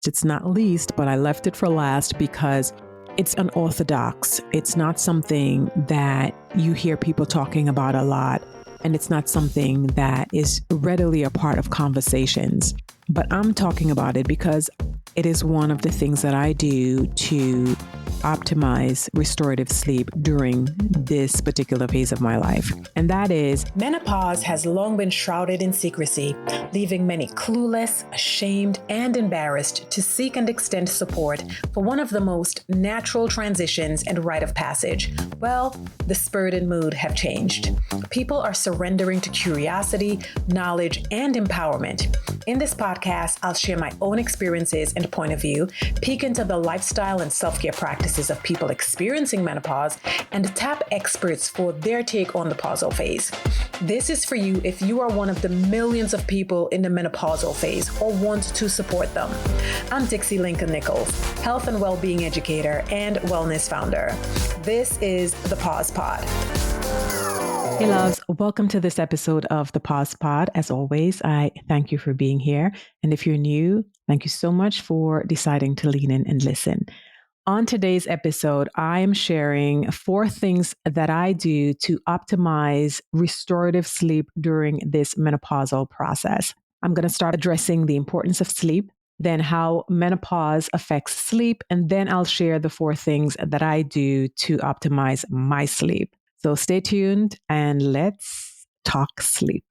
it's not least, but I left it for last because it's unorthodox. It's not something that you hear people talking about a lot, and it's not something that is readily a part of conversations. But I'm talking about it because it is one of the things that I do to optimize restorative sleep during this particular phase of my life. And that is, menopause has long been shrouded in secrecy, leaving many clueless, ashamed, and embarrassed to seek and extend support for one of the most natural transitions and rite of passage. Well, the spirit and mood have changed. People are surrendering to curiosity, knowledge, and empowerment. In this podcast, I'll share my own experiences and point of view, peek into the lifestyle and self-care practices of people experiencing menopause, and tap experts for their take on the menopausal phase. This is for you if you are one of the millions of people in the menopausal phase or want to support them. I'm Dixie Lincoln Nichols, health and well-being educator and wellness founder. This is the Pause Pod. Hey loves, welcome to this episode of the Pause Pod. As always, I thank you for being here. And if you're new, thank you so much for deciding to lean in and listen. On today's episode, I am sharing 4 things that I do to optimize restorative sleep during this menopausal process. I'm going to start addressing the importance of sleep, then how menopause affects sleep, and then I'll share the 4 things that I do to optimize my sleep. So stay tuned and let's talk sleep.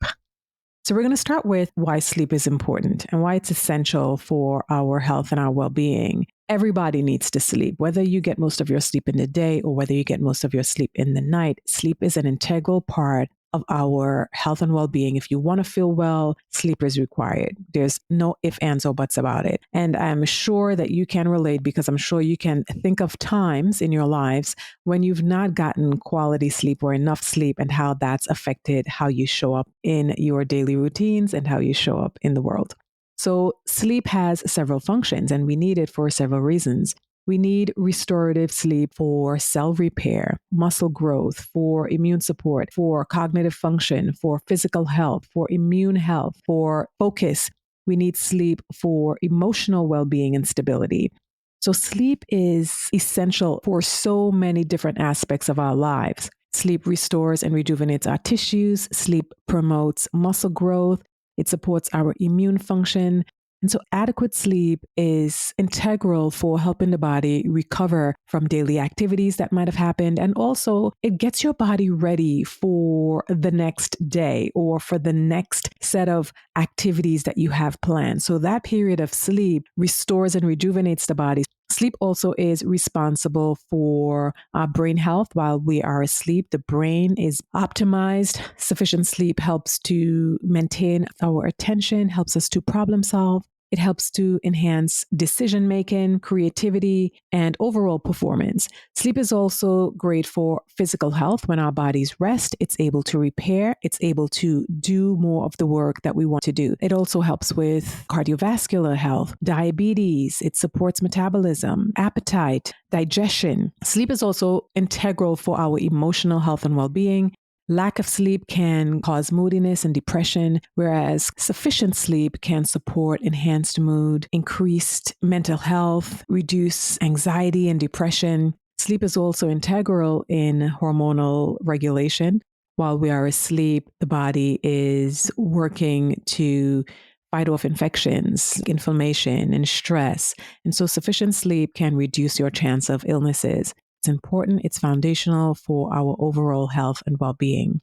So we're going to start with why sleep is important and why it's essential for our health and our well-being. Everybody needs to sleep, whether you get most of your sleep in the day or whether you get most of your sleep in the night. Sleep is an integral part of our health and well-being. If you want to feel well, sleep is required. There's no ifs, ands, or buts about it. And I'm sure that you can relate because I'm sure you can think of times in your lives when you've not gotten quality sleep or enough sleep and how that's affected how you show up in your daily routines and how you show up in the world. So sleep has several functions and we need it for several reasons. We need restorative sleep for cell repair, muscle growth, for immune support, for cognitive function, for physical health, for immune health, for focus. We need sleep for emotional well-being and stability. So sleep is essential for so many different aspects of our lives. Sleep restores and rejuvenates our tissues. Sleep promotes muscle growth. It supports our immune function. And so adequate sleep is integral for helping the body recover from daily activities that might have happened. And also it gets your body ready for the next day or for the next set of activities that you have planned. So that period of sleep restores and rejuvenates the body. Sleep also is responsible for our brain health. While we are asleep, the brain is optimized. Sufficient sleep helps to maintain our attention, helps us to problem solve. It helps to enhance decision-making, creativity, and overall performance. Sleep is also great for physical health. When our bodies rest, it's able to repair. It's able to do more of the work that we want to do. It also helps with cardiovascular health, diabetes. It supports metabolism, appetite, digestion. Sleep is also integral for our emotional health and well-being. Lack of sleep can cause moodiness and depression, whereas sufficient sleep can support enhanced mood, increased mental health, reduce anxiety and depression. Sleep is also integral in hormonal regulation. While we are asleep, the body is working to fight off infections, inflammation, and stress. And so sufficient sleep can reduce your chance of illnesses. It's important, it's foundational for our overall health and well-being.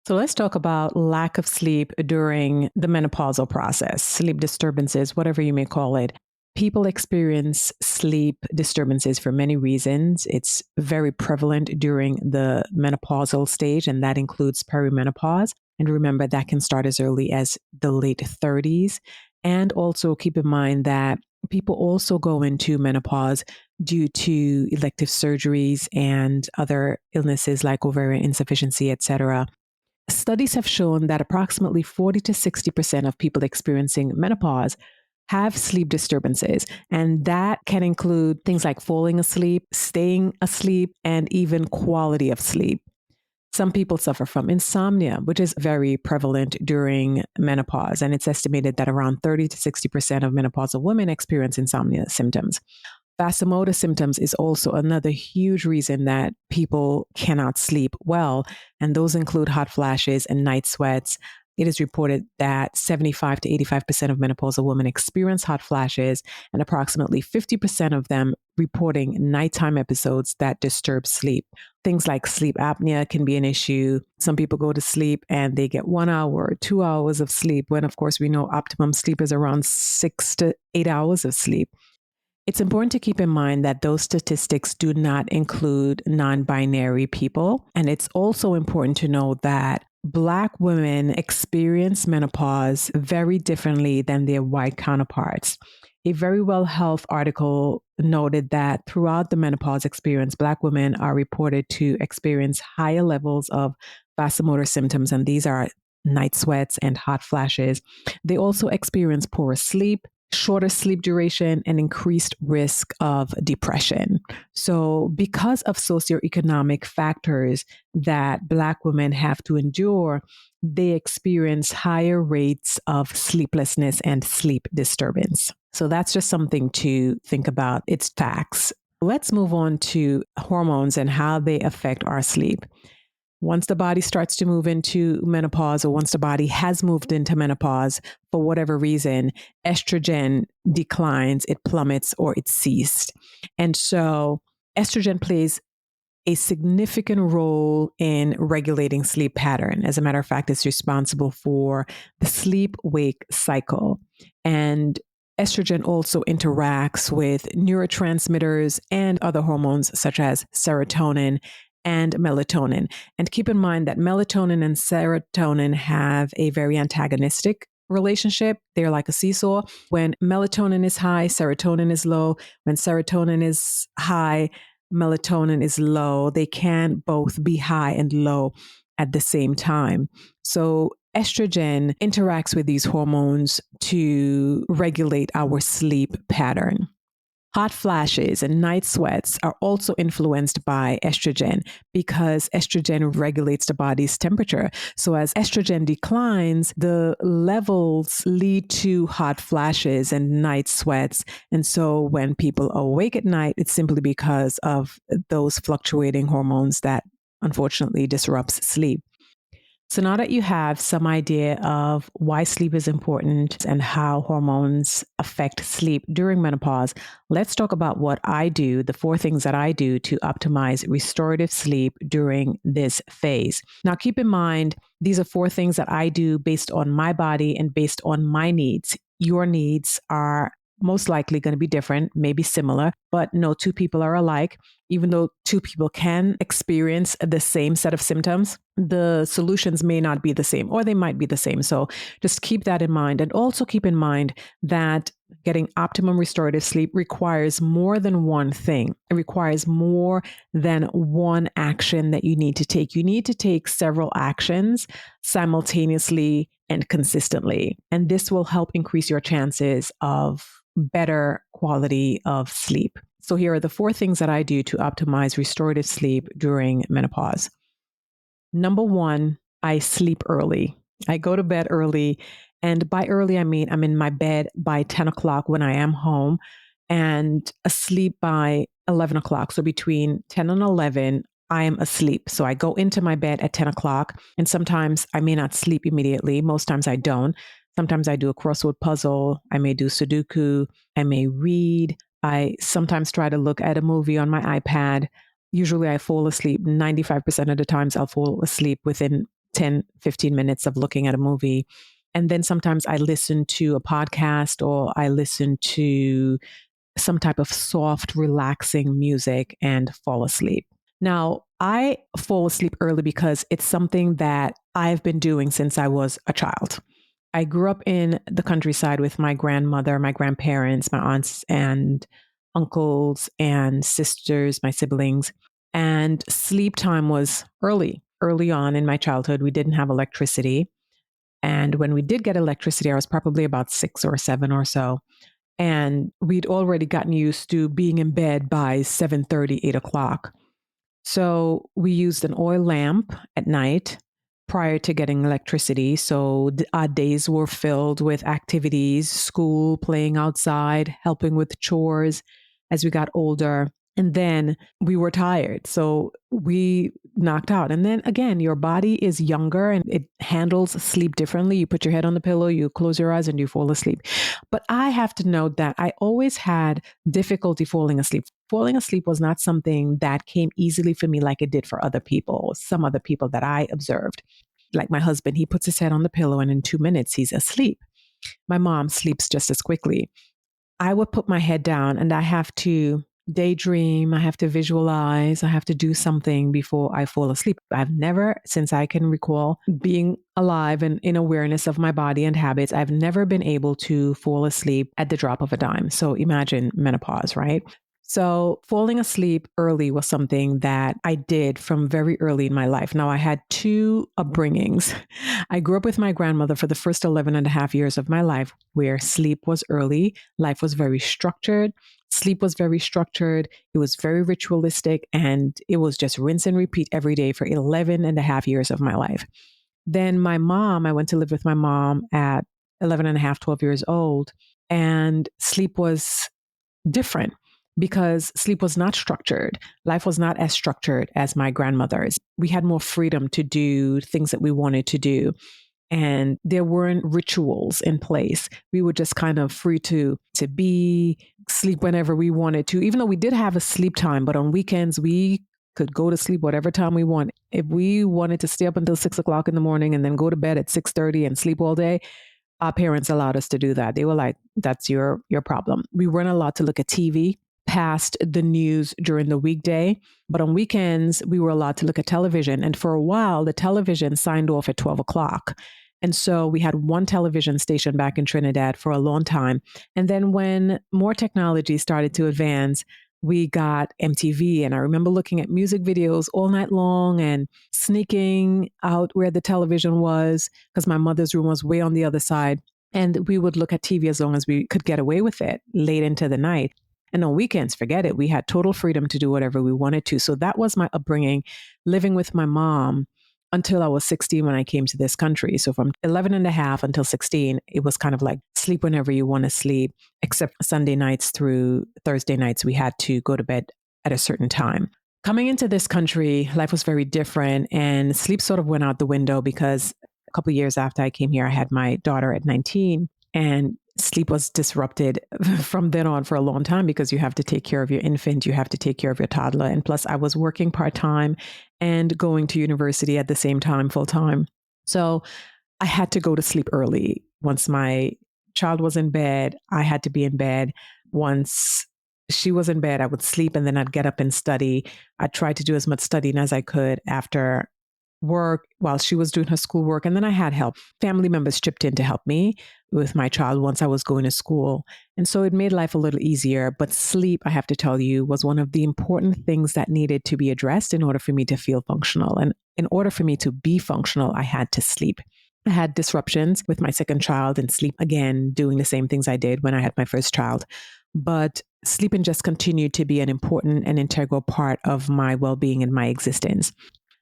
So let's talk about lack of sleep during the menopausal process, sleep disturbances, whatever you may call it. People experience sleep disturbances for many reasons. It's very prevalent during the menopausal stage, and that includes perimenopause. And remember, that can start as early as the late 30s. And also keep in mind that people also go into menopause due to elective surgeries and other illnesses like ovarian insufficiency, etc. Studies have shown that approximately 40 to 60% of people experiencing menopause have sleep disturbances, and that can include things like falling asleep, staying asleep, and even quality of sleep. Some people suffer from insomnia, which is very prevalent during menopause. And it's estimated that around 30 to 60% of menopausal women experience insomnia symptoms. Vasomotor symptoms is also another huge reason that people cannot sleep well. And those include hot flashes and night sweats. It is reported that 75 to 85% of menopausal women experience hot flashes, and approximately 50% of them reporting nighttime episodes that disturb sleep. Things like sleep apnea can be an issue. Some people go to sleep and they get 1 hour or 2 hours of sleep, when, of course, we know optimum sleep is around 6 to 8 hours of sleep. It's important to keep in mind that those statistics do not include non-binary people. And it's also important to know that Black women experience menopause very differently than their white counterparts. A Very Well Health article noted that throughout the menopause experience, Black women are reported to experience higher levels of vasomotor symptoms, and these are night sweats and hot flashes. They also experience poorer sleep, shorter sleep duration, and increased risk of depression. So, because of socioeconomic factors that Black women have to endure, they experience higher rates of sleeplessness and sleep disturbance. So, that's just something to think about. It's facts. Let's move on to hormones and how they affect our sleep. Once the body starts to move into menopause, or once the body has moved into menopause, for whatever reason, estrogen declines, it plummets, or it ceased. And so estrogen plays a significant role in regulating sleep pattern. As a matter of fact, it's responsible for the sleep-wake cycle. And estrogen also interacts with neurotransmitters and other hormones such as serotonin and melatonin. And keep in mind that melatonin and serotonin have a very antagonistic relationship. They're like a seesaw. When melatonin is high, serotonin is low. When serotonin is high, melatonin is low. They can both be high and low at the same time. So estrogen interacts with these hormones to regulate our sleep pattern. Hot flashes and night sweats are also influenced by estrogen because estrogen regulates the body's temperature. So as estrogen declines, the levels lead to hot flashes and night sweats. And so when people awake at night, it's simply because of those fluctuating hormones that unfortunately disrupts sleep. So now that you have some idea of why sleep is important and how hormones affect sleep during menopause, let's talk about what I do, the 4 things that I do to optimize restorative sleep during this phase. Now, keep in mind, these are 4 things that I do based on my body and based on my needs. Your needs are most likely going to be different, maybe similar, but no 2 people are alike. Even though 2 people can experience the same set of symptoms, the solutions may not be the same, or they might be the same. So just keep that in mind. And also keep in mind that getting optimum restorative sleep requires more than one thing. It requires more than one action that you need to take. You need to take several actions simultaneously and consistently. And this will help increase your chances of better quality of sleep. So here are the 4 things that I do to optimize restorative sleep during menopause. Number 1, I sleep early. I go to bed early. And by early, I mean I'm in my bed by 10 o'clock when I am home and asleep by 11 o'clock. So between 10 and 11, I am asleep. So I go into my bed at 10 o'clock, and sometimes I may not sleep immediately. Most times I don't. Sometimes I do a crossword puzzle. I may do Sudoku. I may read. I sometimes try to look at a movie on my iPad. Usually I fall asleep. 95% of the times I'll fall asleep within 10, 15 minutes of looking at a movie. And then sometimes I listen to a podcast or I listen to some type of soft, relaxing music and fall asleep. Now, I fall asleep early because it's something that I've been doing since I was a child. I grew up in the countryside with my grandmother, my grandparents, my aunts and uncles and sisters, my siblings. And sleep time was early. Early on in my childhood, we didn't have electricity. And when we did get electricity, I was probably about 6 or 7 or so. And we'd already gotten used to being in bed by 7:30, 8 o'clock. So we used an oil lamp at night prior to getting electricity. So our days were filled with activities, school, playing outside, helping with chores as we got older. And then we were tired. So we knocked out. And then again, your body is younger and it handles sleep differently. You put your head on the pillow, you close your eyes, and you fall asleep. But I have to note that I always had difficulty falling asleep. Falling asleep was not something that came easily for me like it did for other people, some other people that I observed. Like my husband, he puts his head on the pillow and in 2 minutes he's asleep. My mom sleeps just as quickly. I would put my head down and I have to daydream, I have to visualize, I have to do something before I fall asleep. I've never, since I can recall being alive and in awareness of my body and habits, I've never been able to fall asleep at the drop of a dime. So imagine menopause, right? So falling asleep early was something that I did from very early in my life. Now, I had two upbringings. I grew up with my grandmother for the first 11 and a half years of my life, where sleep was early, life was very structured. Sleep was very structured. It was very ritualistic, and it was just rinse and repeat every day for 11 and a half years of my life. Then my mom, I went to live with my mom at 11 and a half, 12 years old, and sleep was different because sleep was not structured. Life was not as structured as my grandmother's. We had more freedom to do things that we wanted to do. And there weren't rituals in place. We were just kind of free to be, sleep whenever we wanted to, even though we did have a sleep time, but on weekends we could go to sleep whatever time we want. If we wanted to stay up until 6 o'clock in the morning and then go to bed at 6:30 and sleep all day, our parents allowed us to do that. They were like, that's your problem. We weren't allowed to look at TV past the news during the weekday, but on weekends, we were allowed to look at television. And for a while, the television signed off at 12 o'clock. And so we had one television station back in Trinidad for a long time. And then when more technology started to advance, we got MTV. And I remember looking at music videos all night long and sneaking out where the television was because my mother's room was way on the other side. And we would look at TV as long as we could get away with it late into the night. And on weekends, forget it. We had total freedom to do whatever we wanted to. So that was my upbringing, living with my mom until I was 16 when I came to this country. So from 11 and a half until 16, it was kind of like sleep whenever you want to sleep, except Sunday nights through Thursday nights, we had to go to bed at a certain time. Coming into this country, life was very different and sleep sort of went out the window because a couple of years after I came here, I had my daughter at 19 and sleep was disrupted from then on for a long time because you have to take care of your infant, you have to take care of your toddler. And plus, I was working part-time and going to university at the same time, full-time. So I had to go to sleep early. Once my child was in bed, I had to be in bed. Once she was in bed, I would sleep and then I'd get up and study. I tried to do as much studying as I could after work while she was doing her schoolwork. And then I had help. Family members chipped in to help me with my child once I was going to school. And so it made life a little easier. But sleep, I have to tell you, was one of the important things that needed to be addressed in order for me to feel functional. And in order for me to be functional, I had to sleep. I had disruptions with my second child and sleep again, doing the same things I did when I had my first child. But sleeping just continued to be an important and integral part of my well-being and my existence.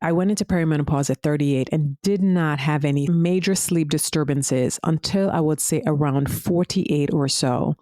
I went into perimenopause at 38 and did not have any major sleep disturbances until I would say around 48 or so.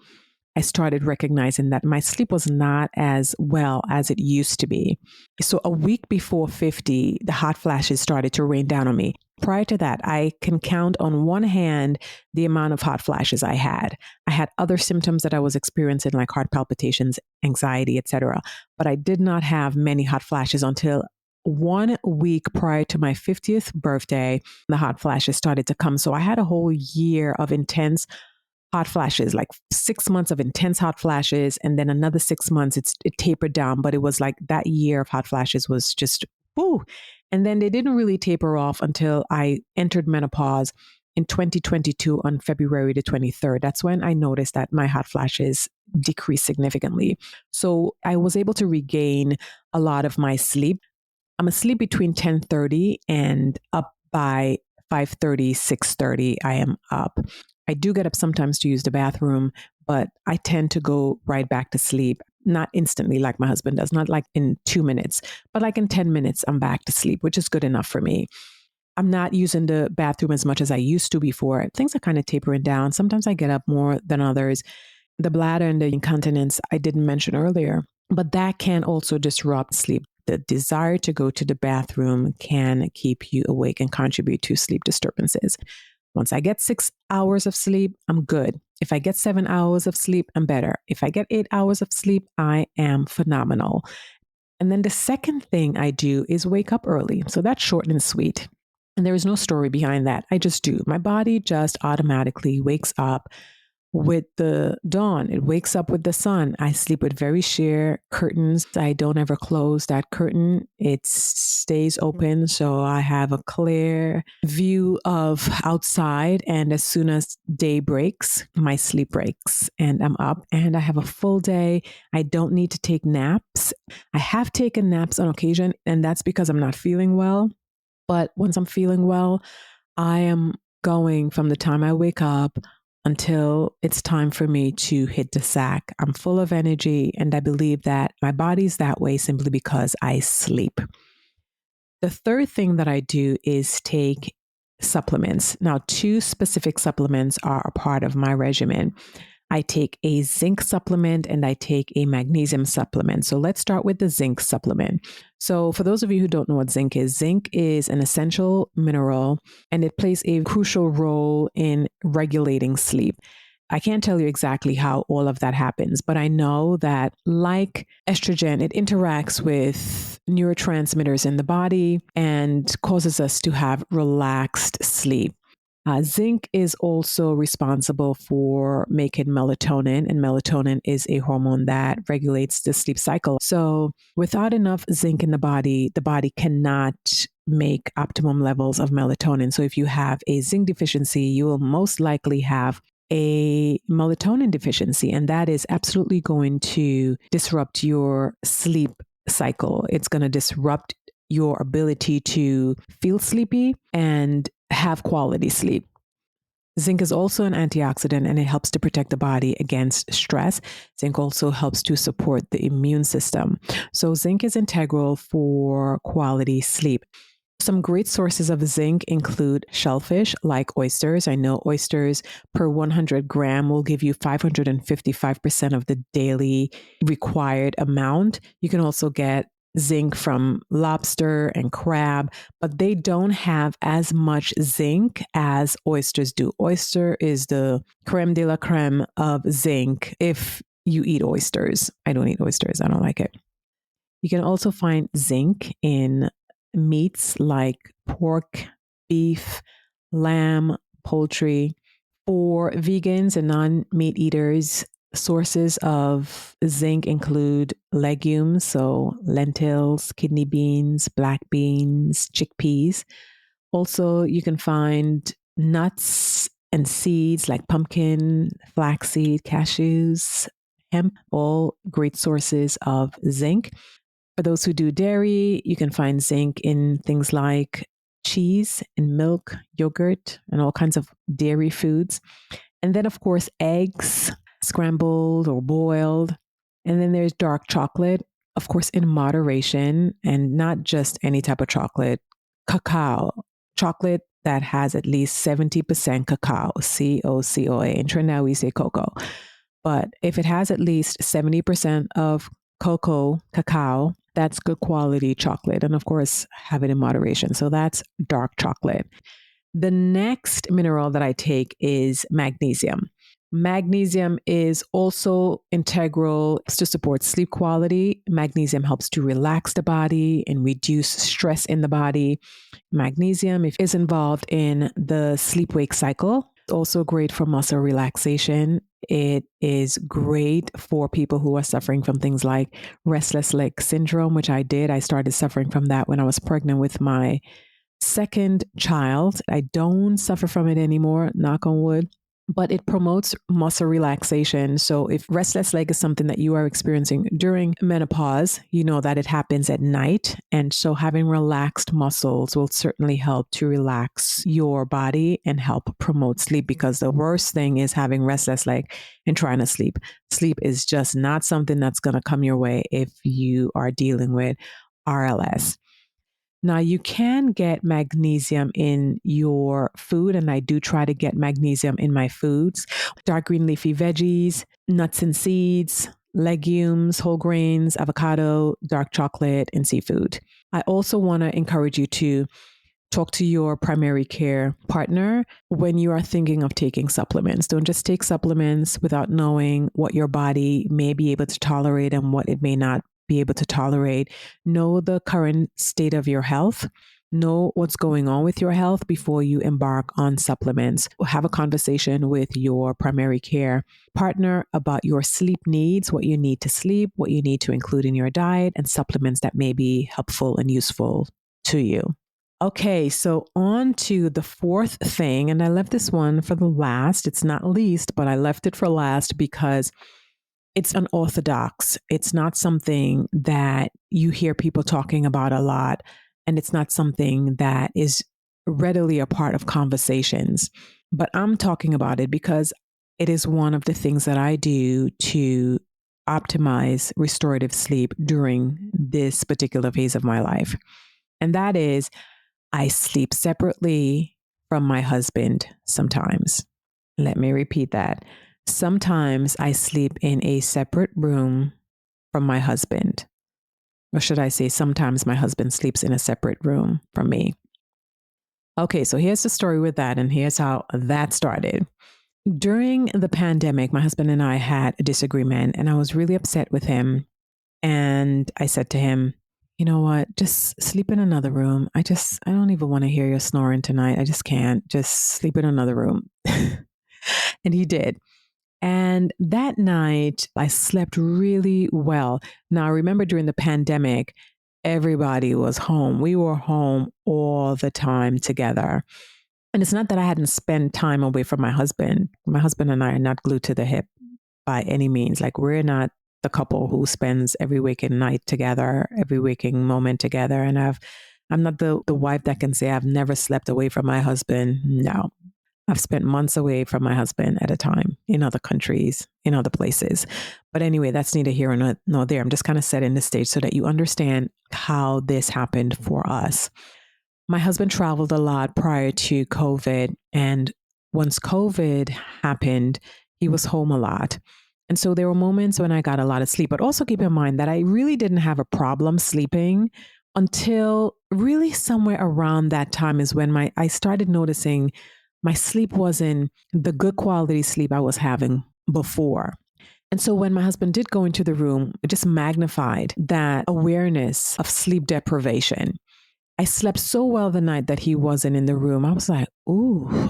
I started recognizing that my sleep was not as well as it used to be. So a week before 50, the hot flashes started to rain down on me. Prior to that, I can count on one hand the amount of hot flashes I had. I had other symptoms that I was experiencing like heart palpitations, anxiety, etc. But I did not have many hot flashes until 1 week prior to my 50th birthday. The hot flashes started to come. So I had a whole year of intense hot flashes, like 6 months of intense hot flashes. And then another 6 months, it tapered down. But it was like that year of hot flashes was just, whoo. And then they didn't really taper off until I entered menopause in 2022 on February the 23rd. That's when I noticed that my hot flashes decreased significantly. So I was able to regain a lot of my sleep. I'm asleep between 10:30 and up by 5:30, 6:30, I am up. I do get up sometimes to use the bathroom, but I tend to go right back to sleep. not instantly like my husband does, not like in 2 minutes, but like in 10 minutes, I'm back to sleep, which is good enough for me. I'm not using the bathroom as much as I used to before. Things are kind of tapering down. Sometimes I get up more than others. The bladder and the incontinence I didn't mention earlier, but that can also disrupt sleep. The desire to go to the bathroom can keep you awake and contribute to sleep disturbances. Once I get 6 hours of sleep, I'm good. If I get 7 hours of sleep, I'm better. If I get 8 hours of sleep, I am phenomenal. And then the second thing I do is wake up early. So that's short and sweet. And there is no story behind that. I just do. My body just automatically wakes up with the dawn. It wakes up with the sun. I sleep with very sheer curtains. I don't ever close that curtain. It stays open. So I have a clear view of outside. And as soon as day breaks, my sleep breaks and I'm up and I have a full day. I don't need to take naps. I have taken naps on occasion, and that's because I'm not feeling well. But once I'm feeling well, I am going from the time I wake up until it's time for me to hit the sack. I'm full of energy, and I believe that my body's that way simply because I sleep. The third thing that I do is take supplements. Now, two specific supplements are a part of my regimen. I take a zinc supplement and I take a magnesium supplement. So let's start with the zinc supplement. So for those of you who don't know what zinc is an essential mineral and it plays a crucial role in regulating sleep. I can't tell you exactly how all of that happens, but I know that like estrogen, it interacts with neurotransmitters in the body and causes us to have relaxed sleep. Zinc is also responsible for making melatonin, and melatonin is a hormone that regulates the sleep cycle. So, without enough zinc in the body cannot make optimum levels of melatonin. So, if you have a zinc deficiency, you will most likely have a melatonin deficiency, and that is absolutely going to disrupt your sleep cycle. It's going to disrupt your ability to feel sleepy and have quality sleep. Zinc is also an antioxidant and it helps to protect the body against stress. Zinc also helps to support the immune system. So zinc is integral for quality sleep. Some great sources of zinc include shellfish like oysters. I know oysters per 100 gram will give you 555% of the daily required amount. You can also get zinc from lobster and crab, but they don't have as much zinc as oysters do. Oyster is the creme de la creme of zinc if you eat oysters. I don't eat oysters. I don't like it. You can also find zinc in meats like pork, beef, lamb, poultry. For vegans and non-meat eaters, sources of zinc include legumes, so lentils, kidney beans, black beans, chickpeas. Also, you can find nuts and seeds like pumpkin, flaxseed, cashews, hemp, all great sources of zinc. For those who do dairy, you can find zinc in things like cheese and milk, yogurt, and all kinds of dairy foods. And then, of course, eggs, scrambled or boiled. And then there's dark chocolate, of course, in moderation, and not just any type of chocolate. Cacao, chocolate that has at least 70% cacao, COCOA. In Trinidad, we say cocoa. But if it has at least 70% of cacao, that's good quality chocolate. And of course, have it in moderation. So that's dark chocolate. The next mineral that I take is magnesium. Magnesium is also integral to support sleep quality. Magnesium helps to relax the body and reduce stress in the body. Magnesium is involved in the sleep-wake cycle. It's also great for muscle relaxation. It is great for people who are suffering from things like restless leg syndrome, which I did. I started suffering from that when I was pregnant with my second child. I don't suffer from it anymore, knock on wood. but it promotes muscle relaxation. So if restless leg is something that you are experiencing during menopause, you know that it happens at night. And so having relaxed muscles will certainly help to relax your body and help promote sleep, because the worst thing is having restless leg and trying to sleep. Sleep is just not something that's going to come your way if you are dealing with RLS. Now, you can get magnesium in your food, and I do try to get magnesium in my foods. Dark green leafy veggies, nuts and seeds, legumes, whole grains, avocado, dark chocolate, and seafood. I also want to encourage you to talk to your primary care partner when you are thinking of taking supplements. Don't just take supplements without knowing what your body may be able to tolerate and what it may not be able to tolerate. Know the current state of your health. Know what's going on with your health before you embark on supplements. Have a conversation with your primary care partner about your sleep needs, what you need to sleep, what you need to include in your diet, and supplements that may be helpful and useful to you. Okay, so on to the fourth thing, and I left this one for the last. It's not least, but I left it for last because it's unorthodox. It's not something that you hear people talking about a lot, and it's not something that is readily a part of conversations. But I'm talking about it because it is one of the things that I do to optimize restorative sleep during this particular phase of my life. And that is, I sleep separately from my husband sometimes. Let me repeat that. Sometimes I sleep in a separate room from my husband. Or should I say, sometimes my husband sleeps in a separate room from me. Okay, so here's the story with that, and here's how that started. During the pandemic, my husband and I had a disagreement, and I was really upset with him. And I said to him, you know what? Just sleep in another room. I don't even want to hear your snoring tonight. I just can't. Just sleep in another room. And he did. And that night, I slept really well. Now, I remember during the pandemic, everybody was home. We were home all the time together. And it's not that I hadn't spent time away from my husband. My husband and I are not glued to the hip by any means. Like, we're not the couple who spends every waking night together, every waking moment together. And I'm not the wife that can say I've never slept away from my husband. No, I've spent months away from my husband at a time in other countries, in other places. But anyway, that's neither here nor there. I'm just kind of setting the stage so that you understand how this happened for us. My husband traveled a lot prior to COVID. And once COVID happened, he was home a lot. And so there were moments when I got a lot of sleep, but also keep in mind that I really didn't have a problem sleeping until really somewhere around that time is when I started noticing my sleep wasn't the good quality sleep I was having before. And so when my husband did go into the room, it just magnified that awareness of sleep deprivation. I slept so well the night that he wasn't in the room. I was like, ooh.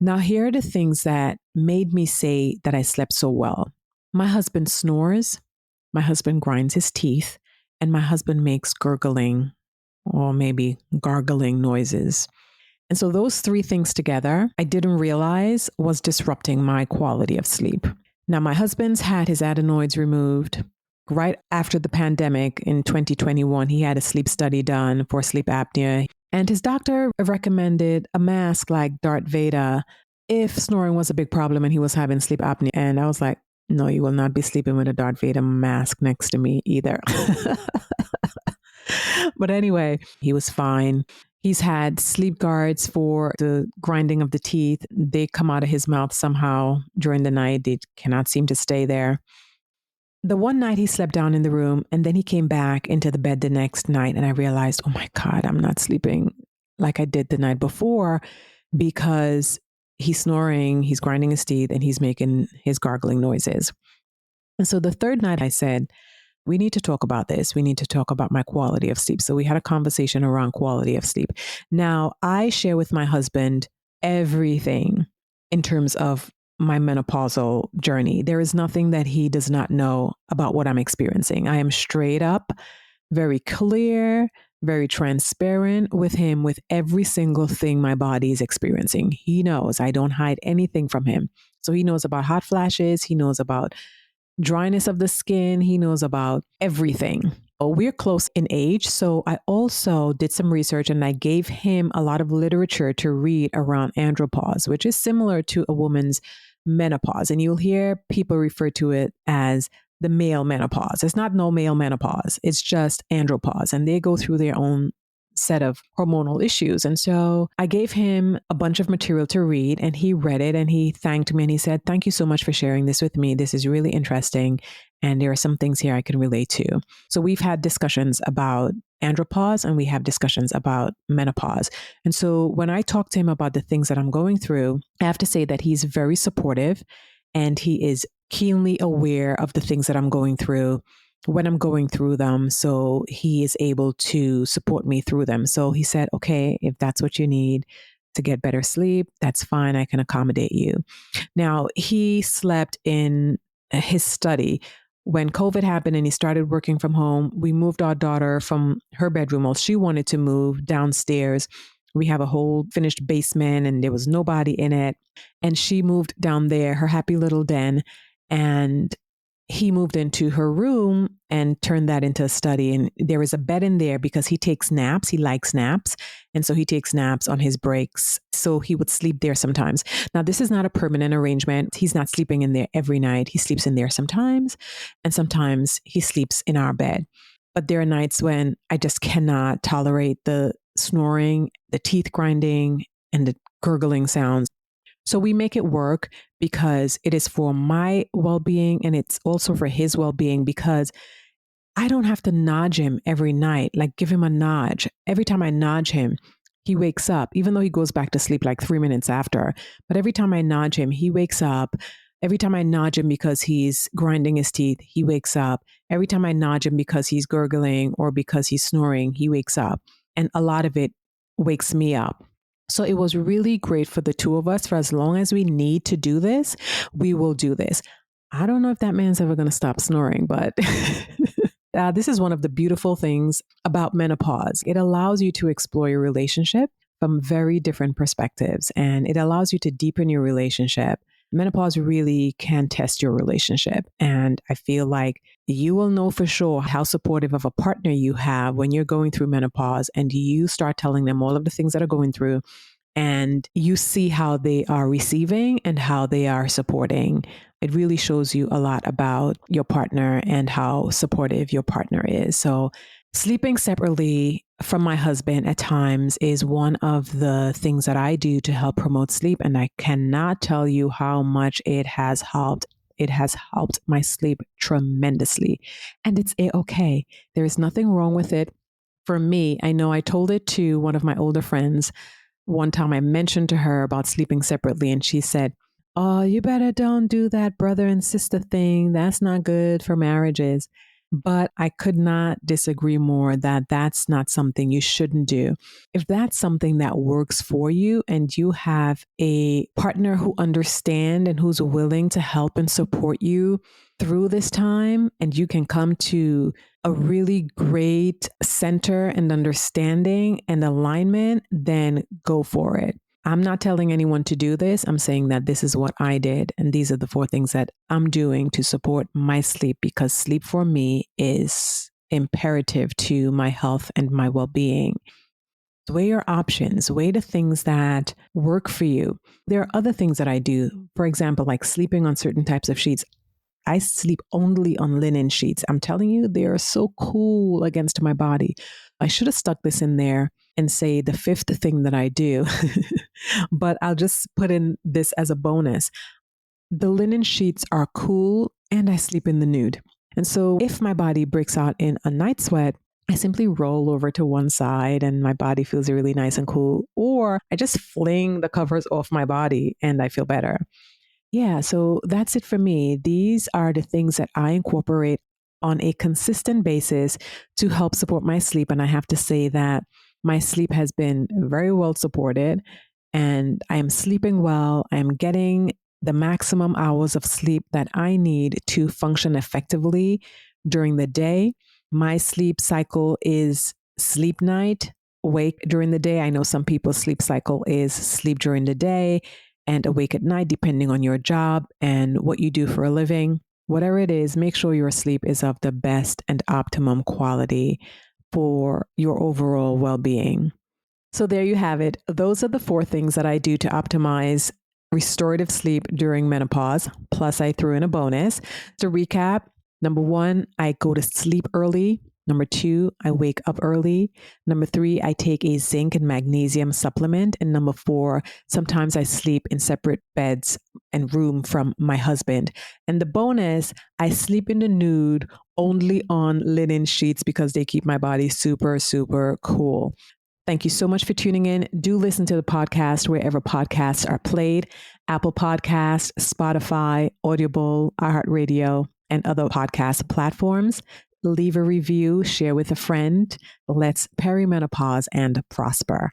Now, here are the things that made me say that I slept so well. My husband snores, my husband grinds his teeth, and my husband makes gurgling or maybe gargling noises. And so those three things together, I didn't realize was disrupting my quality of sleep. Now, my husband's had his adenoids removed. Right after the pandemic in 2021, he had a sleep study done for sleep apnea. And his doctor recommended a mask like Darth Vader if snoring was a big problem and he was having sleep apnea. And I was like, no, you will not be sleeping with a Darth Vader mask next to me either. But anyway, he was fine. He's had sleep guards for the grinding of the teeth. They come out of his mouth somehow during the night. They cannot seem to stay there. The one night he slept down in the room, and then he came back into the bed the next night, and I realized, oh my God, I'm not sleeping like I did the night before because he's snoring, he's grinding his teeth, and he's making his gargling noises. And so the third night I said, we need to talk about this. We need to talk about my quality of sleep. So we had a conversation around quality of sleep. Now, I share with my husband everything in terms of my menopausal journey. There is nothing that he does not know about what I'm experiencing. I am straight up, very clear, very transparent with him with every single thing my body is experiencing. He knows I don't hide anything from him. So he knows about hot flashes. He knows about dryness of the skin. He knows about everything. We're close in age. So I also did some research and I gave him a lot of literature to read around andropause, which is similar to a woman's menopause. And you'll hear people refer to it as the male menopause. It's not no male menopause. It's just andropause. And they go through their own set of hormonal issues. And so I gave him a bunch of material to read and he read it and he thanked me and he said, "Thank you so much for sharing this with me. This is really interesting. And there are some things here I can relate to." So we've had discussions about andropause and we have discussions about menopause. And so when I talk to him about the things that I'm going through, I have to say that he's very supportive and he is keenly aware of the things that I'm going through when I'm going through them. So he is able to support me through them. So he said, "Okay, if that's what you need to get better sleep, that's fine. I can accommodate you." Now, he slept in his study. When COVID happened and he started working from home, we moved our daughter from her bedroom. Well, she wanted to move downstairs. We have a whole finished basement and there was nobody in it. And she moved down there, her happy little den. And he moved into her room and turned that into a study. And there is a bed in there because he takes naps. He likes naps. And so he takes naps on his breaks. So he would sleep there sometimes. Now, this is not a permanent arrangement. He's not sleeping in there every night. He sleeps in there sometimes. And sometimes he sleeps in our bed. But there are nights when I just cannot tolerate the snoring, the teeth grinding, and the gurgling sounds. So we make it work because it is for my well-being and it's also for his well-being because I don't have to nudge him every night, like give him a nudge. Every time I nudge him, he wakes up, even though he goes back to sleep like 3 minutes after. But every time I nudge him, he wakes up. Every time I nudge him because he's grinding his teeth, he wakes up. Every time I nudge him because he's gurgling or because he's snoring, he wakes up. And a lot of it wakes me up. So it was really great for the two of us. For as long as we need to do this, we will do this. I don't know if that man's ever going to stop snoring, but this is one of the beautiful things about menopause. It allows you to explore your relationship from very different perspectives, and it allows you to deepen your relationship. Menopause really can test your relationship. And I feel like you will know for sure how supportive of a partner you have when you're going through menopause and you start telling them all of the things that are going through and you see how they are receiving and how they are supporting. It really shows you a lot about your partner and how supportive your partner is. So sleeping separately from my husband at times is one of the things that I do to help promote sleep. And I cannot tell you how much it has helped. It has helped my sleep tremendously. And it's okay. There is nothing wrong with it. For me, I know I told it to one of my older friends. One time I mentioned to her about sleeping separately and she said, "Oh, you better don't do that brother and sister thing. That's not good for marriages." But I could not disagree more that that's not something you shouldn't do. If that's something that works for you and you have a partner who understands and who's willing to help and support you through this time, and you can come to a really great center and understanding and alignment, then go for it. I'm not telling anyone to do this. I'm saying that this is what I did. And these are the 4 things that I'm doing to support my sleep because sleep for me is imperative to my health and my well-being. Weigh your options, weigh the things that work for you. There are other things that I do. For example, like sleeping on certain types of sheets. I sleep only on linen sheets. I'm telling you, they are so cool against my body. I should have stuck this in there and say the 5th thing that I do, but I'll just put in this as a bonus. The linen sheets are cool and I sleep in the nude. And so if my body breaks out in a night sweat, I simply roll over to one side and my body feels really nice and cool, or I just fling the covers off my body and I feel better. Yeah, so that's it for me. These are the things that I incorporate on a consistent basis to help support my sleep. And I have to say that my sleep has been very well supported and I am sleeping well. I am getting the maximum hours of sleep that I need to function effectively during the day. My sleep cycle is sleep night, wake during the day. I know some people's sleep cycle is sleep during the day and awake at night, depending on your job and what you do for a living. Whatever it is, make sure your sleep is of the best and optimum quality for your overall well being. So, there you have it. Those are the 4 things that I do to optimize restorative sleep during menopause. Plus, I threw in a bonus. To recap, number 1, I go to sleep early. Number 2, I wake up early. Number 3, I take a zinc and magnesium supplement. And number 4, sometimes I sleep in separate beds and room from my husband. And the bonus, I sleep in the nude only on linen sheets because they keep my body super, super cool. Thank you so much for tuning in. Do listen to the podcast wherever podcasts are played: Apple Podcasts, Spotify, Audible, iHeartRadio, and other podcast platforms. Leave a review, share with a friend. Let's perimenopause and prosper.